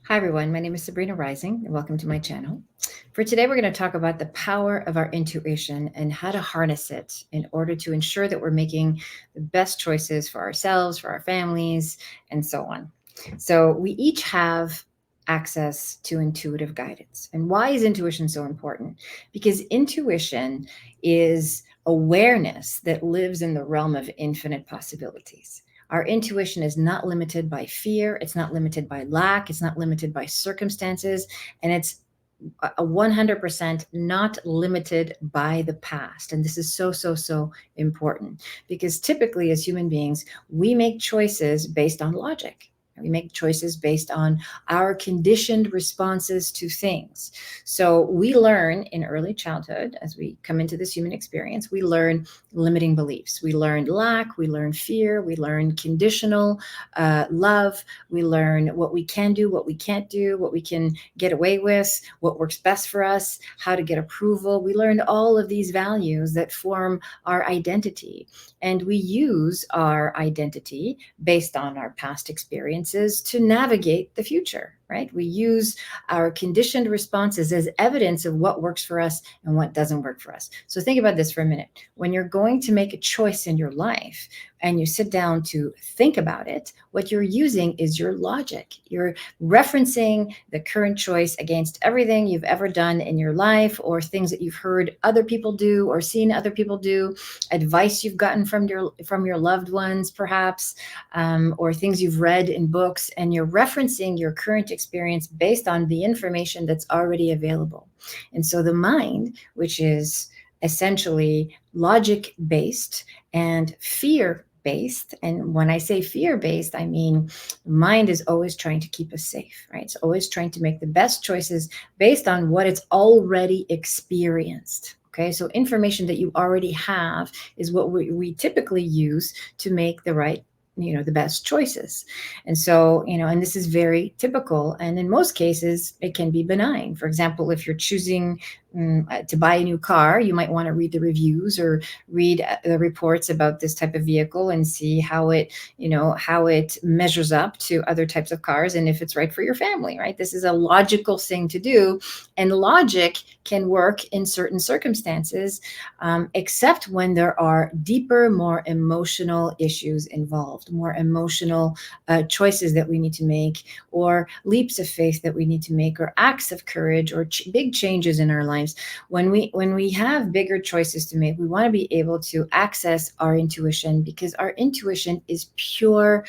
Hi, everyone. My name is Sabrina Rising, and welcome to my channel. For today, we're going to talk about the power of our intuition and how to harness it in order to ensure that we're making the best choices for ourselves, for our families, and so on. So, we each have access to intuitive guidance. And why is intuition so important? Because intuition is awareness that lives in the realm of infinite possibilities. Our intuition is not limited by fear. It's not limited by lack. It's not limited by circumstances. And it's a 100% not limited by the past. And this is so important because typically, as human beings, we make choices based on logic. We make choices based on our conditioned responses to things. So we learn in early childhood, as we come into this human experience, we learn limiting beliefs. We learn lack, we learn fear, we learn conditional love, we learn what we can do, what we can't do, what we can get away with, what works best for us, how to get approval. We learned all of these values that form our identity. And we use our identity based on our past experiences to navigate the future, right? We use our conditioned responses as evidence of what works for us and what doesn't work for us. So think about this for a minute. When you're going to make a choice in your life and you sit down to think about it, what you're using is your logic. You're referencing the current choice against everything you've ever done in your life, or things that you've heard other people do or seen other people do, advice you've gotten from your loved ones, perhaps, or things you've read in books, and you're referencing your current experience based on the information that's already available. And so the mind, which is essentially logic based and fear based. And when I say fear based, I mean mind is always trying to keep us safe, right? It's always trying to make the best choices based on what it's already experienced. Okay, so information that you already have is what we typically use to make the best choices. And so, and this is very typical. And in most cases, it can be benign. For example, if you're choosing to buy a new car, you might want to read the reviews or read the reports about this type of vehicle and see how it measures up to other types of cars and if it's right for your family, right? This is a logical thing to do. And logic can work in certain circumstances, except when there are deeper, more emotional issues involved, more emotional choices that we need to make, or leaps of faith that we need to make, or acts of courage, or big changes in our lives. When we have bigger choices to make, we want to be able to access our intuition, because our intuition is pure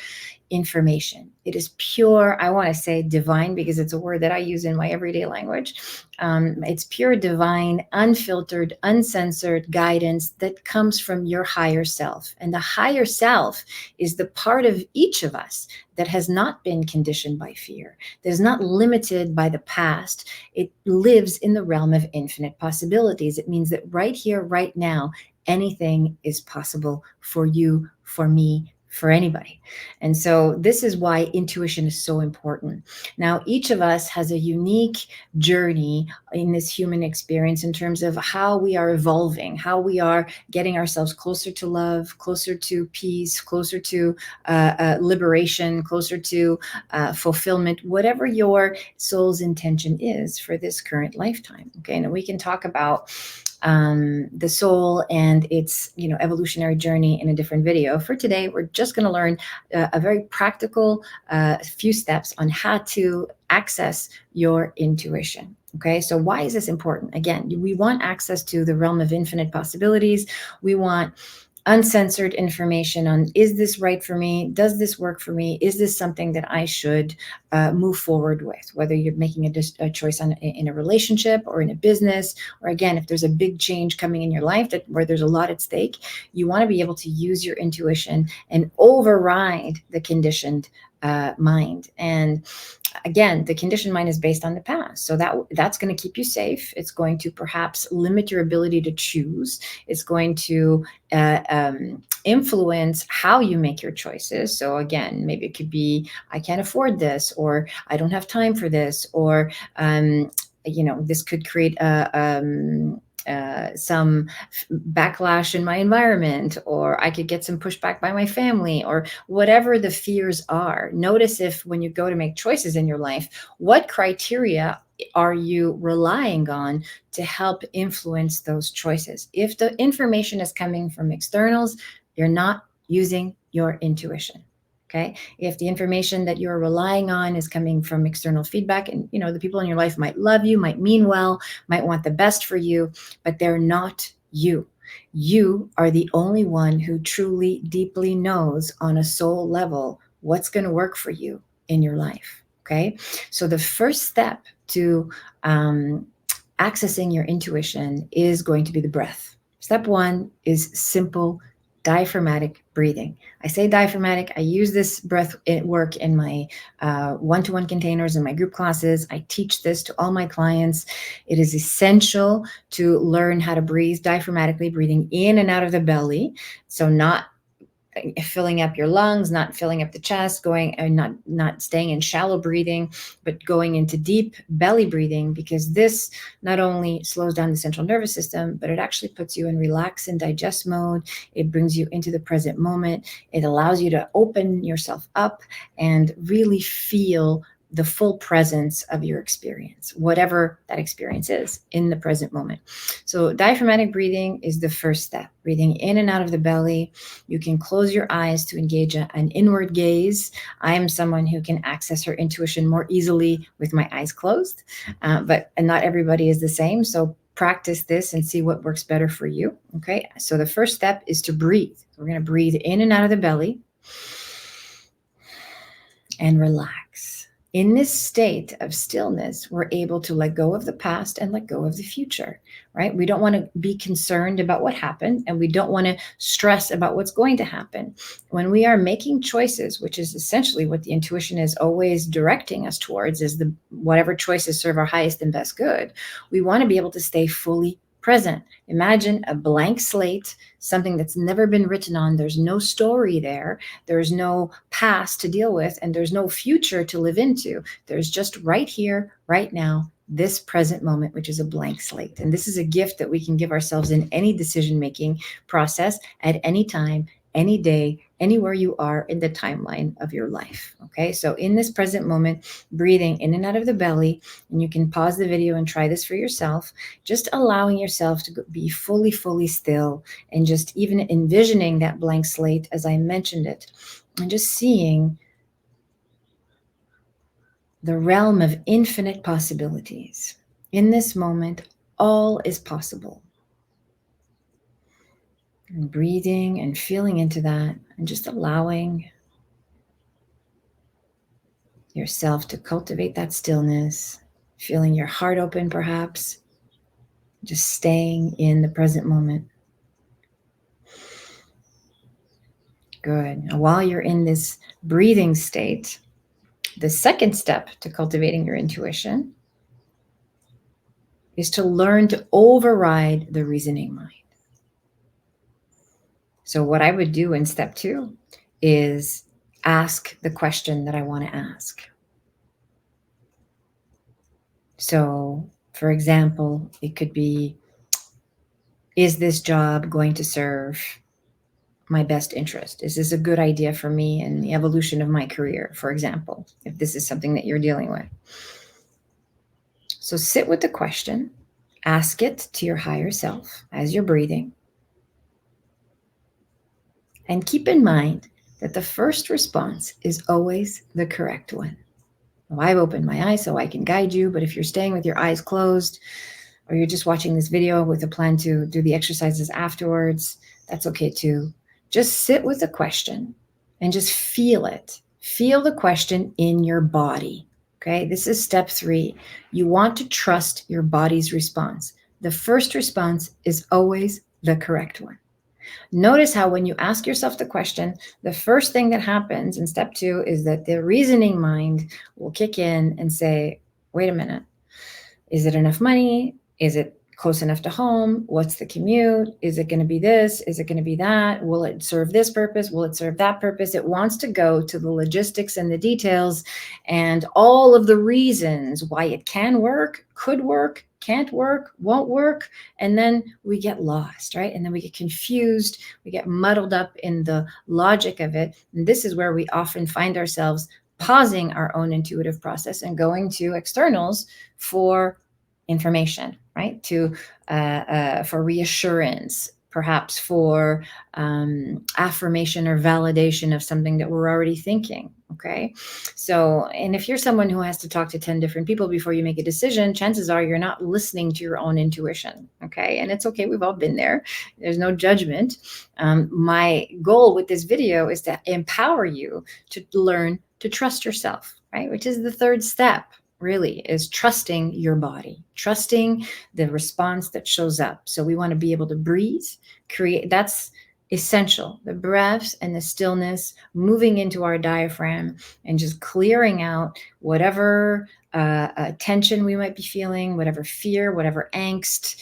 information. It is pure, I want to say divine, because it's a word that I use in my everyday language. It's pure divine, unfiltered, uncensored guidance that comes from your higher self. And the higher self is the part of each of us that has not been conditioned by fear, that is not limited by the past. It lives in the realm of infinite possibilities. It means that right here, right now, anything is possible for you, for me, for anybody. And so this is why intuition is so important. Now, each of us has a unique journey in this human experience in terms of how we are evolving, how we are getting ourselves closer to love, closer to peace, closer to liberation, closer to fulfillment, whatever your soul's intention is for this current lifetime. Okay, and we can talk about the soul and its evolutionary journey in a different video. For today, we're just going to learn a very practical few steps on how to access your intuition. Okay, so why is this important? Again, we want access to the realm of infinite possibilities. We want uncensored information on, is this right for me? Does this work for me? Is this something that I should move forward with? Whether you're making a choice in a relationship or in a business, or again, if there's a big change coming in your life where there's a lot at stake, you want to be able to use your intuition and override the conditioned mind. And again, the conditioned mind is based on the past. So that's going to keep you safe. It's going to perhaps limit your ability to choose. It's going to influence how you make your choices. So again, maybe it could be, I can't afford this, or I don't have time for this, or this could create some backlash in my environment, or I could get some pushback by my family, or whatever the fears are. Notice if when you go to make choices in your life, what criteria are you relying on to help influence those choices? If the information is coming from externals, you're not using your intuition. Okay. If the information that you're relying on is coming from external feedback, and the people in your life might love you, might mean well, might want the best for you, but they're not you. You are the only one who truly, deeply knows on a soul level what's going to work for you in your life. Okay. So the first step to accessing your intuition is going to be the breath. Step one is simple diaphragmatic breathing. I say diaphragmatic. I use this breath work in my one-to-one containers in my group classes. I teach this to all my clients. It is essential to learn how to breathe diaphragmatically, breathing in and out of the belly. So not filling up your lungs, not filling up the chest, going and not staying in shallow breathing, but going into deep belly breathing, because this not only slows down the central nervous system, but it actually puts you in relax and digest mode. It brings you into the present moment. It allows you to open yourself up and really feel the full presence of your experience, whatever that experience is in the present moment. So diaphragmatic breathing is the first step, breathing in and out of the belly. You can close your eyes to engage an inward gaze. I am someone who can access her intuition more easily with my eyes closed, but not everybody is the same. So practice this and see what works better for you. Okay. So the first step is to breathe. We're going to breathe in and out of the belly and relax. In this state of stillness, we're able to let go of the past and let go of the future, right? We don't want to be concerned about what happened, and we don't want to stress about what's going to happen. When we are making choices, which is essentially what the intuition is always directing us towards, is the whatever choices serve our highest and best good, we want to be able to stay fully present. Imagine a blank slate, something that's never been written on. There's no story there. There's no past to deal with, and there's no future to live into. There's just right here, right now, this present moment, which is a blank slate. And this is a gift that we can give ourselves in any decision-making process at any time, any day, anywhere you are in the timeline of your life. Okay, so in this present moment, breathing in and out of the belly, and you can pause the video and try this for yourself, just allowing yourself to be fully, fully still, and just even envisioning that blank slate as I mentioned it, and just seeing the realm of infinite possibilities. In this moment, all is possible. And breathing and feeling into that, and just allowing yourself to cultivate that stillness, feeling your heart open perhaps, just staying in the present moment. Good. Now, while you're in this breathing state, the second step to cultivating your intuition is to learn to override the reasoning mind. So what I would do in step 2 is ask the question that I want to ask. So, for example, it could be, is this job going to serve my best interest? Is this a good idea for me and the evolution of my career, for example, if this is something that you're dealing with? So sit with the question, ask it to your higher self as you're breathing. And keep in mind that the first response is always the correct one. Well, I've opened my eyes so I can guide you, but if you're staying with your eyes closed, or you're just watching this video with a plan to do the exercises afterwards, that's okay too. Just sit with the question and just feel it. Feel the question in your body. Okay, this is step 3. You want to trust your body's response. The first response is always the correct one. Notice how when you ask yourself the question, the first thing that happens in step 2 is that the reasoning mind will kick in and say, wait a minute, is it enough money? Is it close enough to home? What's the commute? Is it going to be this? Is it going to be that? Will it serve this purpose? Will it serve that purpose? It wants to go to the logistics and the details and all of the reasons why it can work, could work, can't work, won't work. And then we get lost, right? And then we get confused. We get muddled up in the logic of it. And this is where we often find ourselves pausing our own intuitive process and going to externals for information, right? For reassurance, perhaps for affirmation or validation of something that we're already thinking. Okay. So, and if you're someone who has to talk to 10 different people before you make a decision, chances are you're not listening to your own intuition. Okay. And it's okay. We've all been there. There's no judgment. My goal with this video is to empower you to learn to trust yourself, right? Which is the third step, really, is trusting your body, trusting the response that shows up. So we want to be able to breathe, create, that's essential. The breaths and the stillness, moving into our diaphragm and just clearing out whatever tension we might be feeling, whatever fear, whatever angst,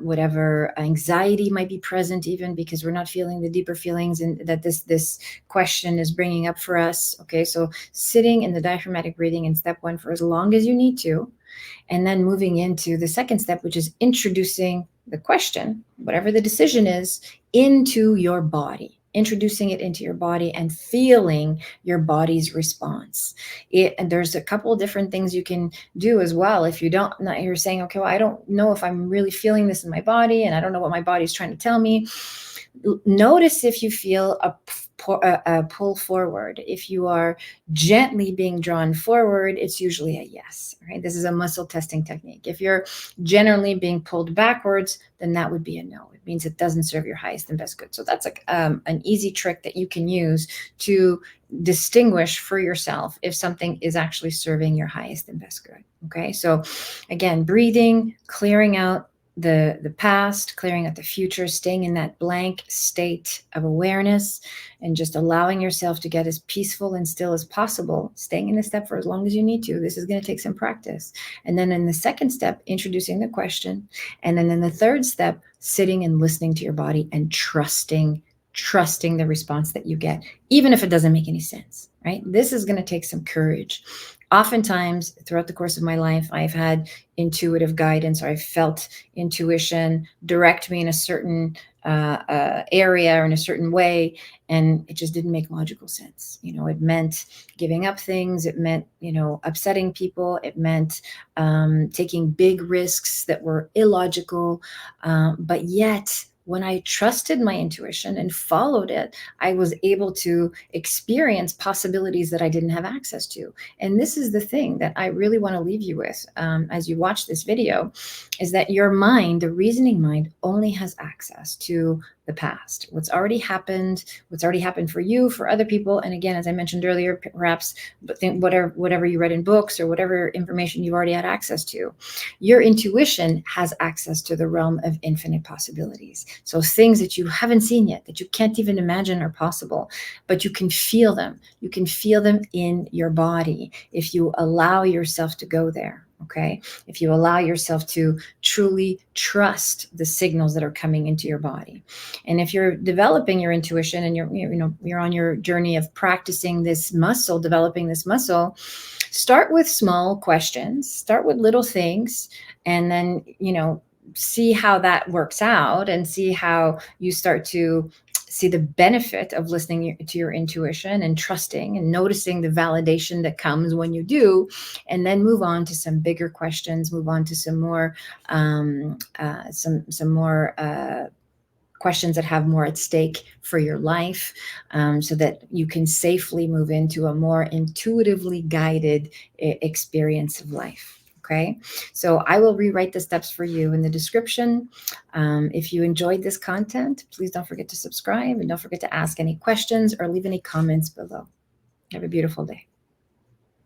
whatever anxiety might be present, even because we're not feeling the deeper feelings and that this question is bringing up for us. Okay, so sitting in the diaphragmatic breathing in step one for as long as you need to, and then moving into the second step, which is introducing the question, whatever the decision is, into your body, introducing it into your body and feeling your body's response. And there's a couple of different things you can do as well. If you don't, you're saying, okay, well, I don't know if I'm really feeling this in my body and I don't know what my body's trying to tell me. Notice if you feel a pull forward. If you are gently being drawn forward, it's usually a yes, right? This is a muscle testing technique. If you're generally being pulled backwards, then that would be a no. It means it doesn't serve your highest and best good. So that's an easy trick that you can use to distinguish for yourself if something is actually serving your highest and best good. Okay, so again, breathing, clearing out the past, clearing out the future, staying in that blank state of awareness and just allowing yourself to get as peaceful and still as possible, staying in the step for as long as you need to. This is going to take some practice. And then in the second step, introducing the question. And then in the third step, sitting and listening to your body and trusting the response that you get, even if it doesn't make any sense, right? This is going to take some courage. Oftentimes throughout the course of my life, I've had intuitive guidance, or I've felt intuition direct me in a certain area or in a certain way, and it just didn't make logical sense. It meant giving up things. It meant, upsetting people. It meant taking big risks that were illogical. But yet, when I trusted my intuition and followed it, I was able to experience possibilities that I didn't have access to. And this is the thing that I really want to leave you with as you watch this video, is that your mind, the reasoning mind, only has access to the past, what's already happened for you, for other people. And again, as I mentioned earlier, perhaps whatever you read in books or whatever information you've already had access to. Your intuition has access to the realm of infinite possibilities. So things that you haven't seen yet, that you can't even imagine are possible, but you can feel them. You can feel them in your body if you allow yourself to go there. Okay. If you allow yourself to truly trust the signals that are coming into your body. And if you're developing your intuition and you're on your journey of practicing this muscle, developing this muscle, start with small questions, start with little things, and then, see how that works out and see how you start to see the benefit of listening to your intuition and trusting and noticing the validation that comes when you do, and then move on to some bigger questions, move on to some more questions that have more at stake for your life, so that you can safely move into a more intuitively guided experience of life. Okay, so I will rewrite the steps for you in the description. If you enjoyed this content, please don't forget to subscribe and don't forget to ask any questions or leave any comments below. Have a beautiful day.